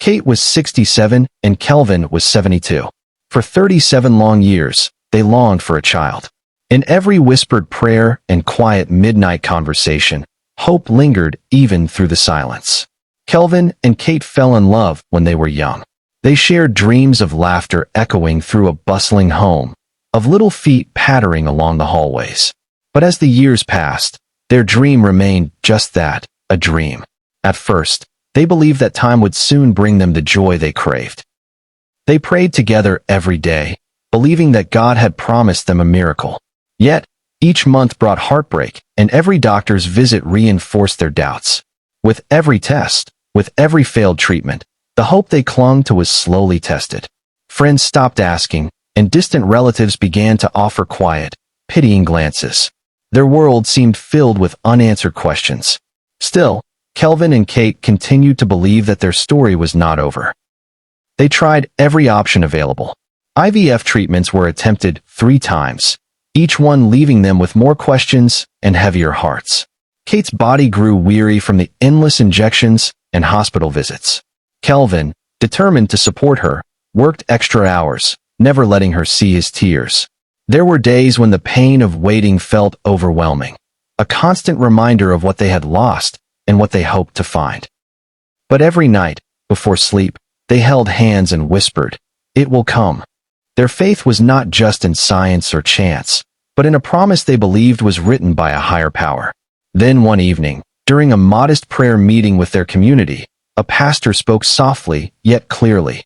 Kate was 67 and Kelvin was 72. For 37 long years, they longed for a child. In every whispered prayer and quiet midnight conversation, hope lingered even through the silence. Kelvin and Kate fell in love when they were young. They shared dreams of laughter echoing through a bustling home, of little feet pattering along the hallways. But as the years passed, their dream remained just that, a dream. At first, they believed that time would soon bring them the joy they craved. They prayed together every day, believing that God had promised them a miracle. Yet, each month brought heartbreak, and every doctor's visit reinforced their doubts. With every test, with every failed treatment, the hope they clung to was slowly tested. Friends stopped asking, and distant relatives began to offer quiet, pitying glances. Their world seemed filled with unanswered questions. Still, Kelvin and Kate continued to believe that their story was not over. They tried every option available. IVF treatments were attempted 3 times, each one leaving them with more questions and heavier hearts. Kate's body grew weary from the endless injections and hospital visits. Kelvin, determined to support her, worked extra hours, never letting her see his tears. There were days when the pain of waiting felt overwhelming, a constant reminder of what they had lost and what they hoped to find. But every night, before sleep, they held hands and whispered, "It will come." Their faith was not just in science or chance, but in a promise they believed was written by a higher power. Then one evening, during a modest prayer meeting with their community, a pastor spoke softly yet clearly.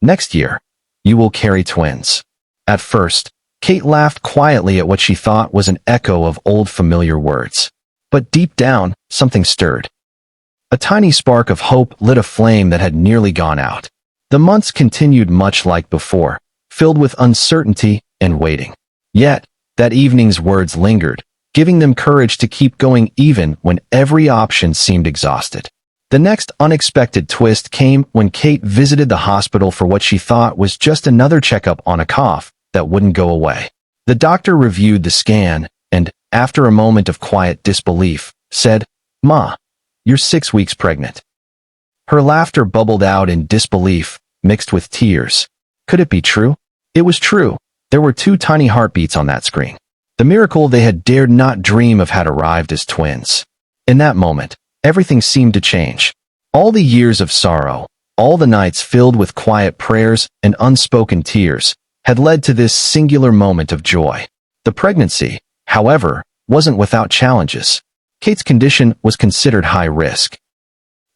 "Next year, you will carry twins." At first, Kate laughed quietly at what she thought was an echo of old familiar words. But deep down, something stirred. A tiny spark of hope lit a flame that had nearly gone out. The months continued much like before, filled with uncertainty and waiting. Yet, that evening's words lingered, giving them courage to keep going even when every option seemed exhausted. The next unexpected twist came when Kate visited the hospital for what she thought was just another checkup on a cough that wouldn't go away. The doctor reviewed the scan and, after a moment of quiet disbelief, said, "Ma, you're 6 weeks pregnant." Her laughter bubbled out in disbelief, mixed with tears. Could it be true? It was true. There were 2 tiny heartbeats on that screen. The miracle they had dared not dream of had arrived as twins. In that moment, everything seemed to change. All the years of sorrow, all the nights filled with quiet prayers and unspoken tears, had led to this singular moment of joy. The pregnancy, however, wasn't without challenges. Kate's condition was considered high risk.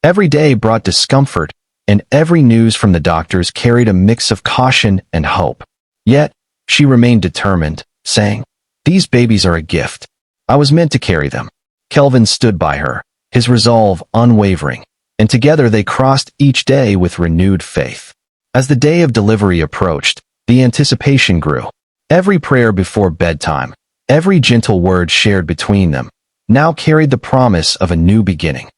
Every day brought discomfort, and every news from the doctors carried a mix of caution and hope. Yet, she remained determined, saying, "These babies are a gift. I was meant to carry them." Kelvin stood by her, his resolve unwavering, and together they crossed each day with renewed faith. As the day of delivery approached, the anticipation grew. Every prayer before bedtime, every gentle word shared between them, now carried the promise of a new beginning.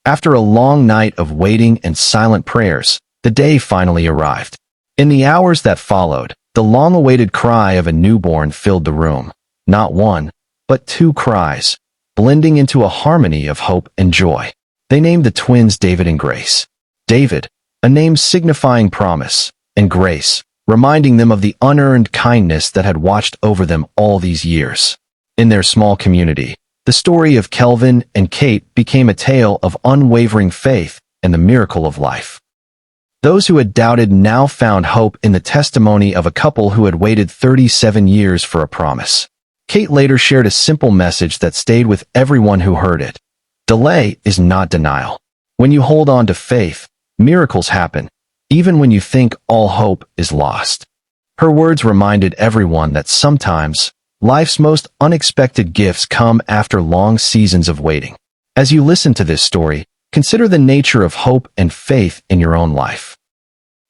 After a long night of waiting and silent prayers, the day finally arrived. In the hours that followed, the long-awaited cry of a newborn filled the room. Not one, but 2 cries, blending into a harmony of hope and joy. They named the twins David and Grace. David, a name signifying promise, and Grace, reminding them of the unearned kindness that had watched over them all these years. In their small community, the story of Kelvin and Kate became a tale of unwavering faith and the miracle of life. Those who had doubted now found hope in the testimony of a couple who had waited 37 years for a promise. Kate later shared a simple message that stayed with everyone who heard it. Delay is not denial. When you hold on to faith, miracles happen, even when you think all hope is lost. Her words reminded everyone that sometimes, life's most unexpected gifts come after long seasons of waiting. As you listen to this story, consider the nature of hope and faith in your own life.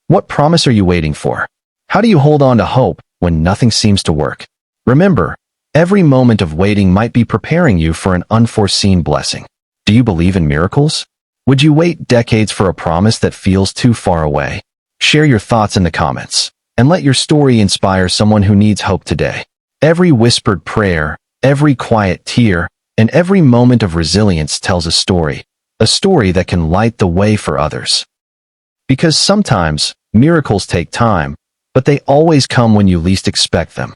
What promise are you waiting for? How do you hold on to hope when nothing seems to work? Remember, every moment of waiting might be preparing you for an unforeseen blessing. Do you believe in miracles? Would you wait decades for a promise that feels too far away? Share your thoughts in the comments, and let your story inspire someone who needs hope today. Every whispered prayer, every quiet tear, and every moment of resilience tells a story that can light the way for others. Because sometimes, miracles take time, but they always come when you least expect them.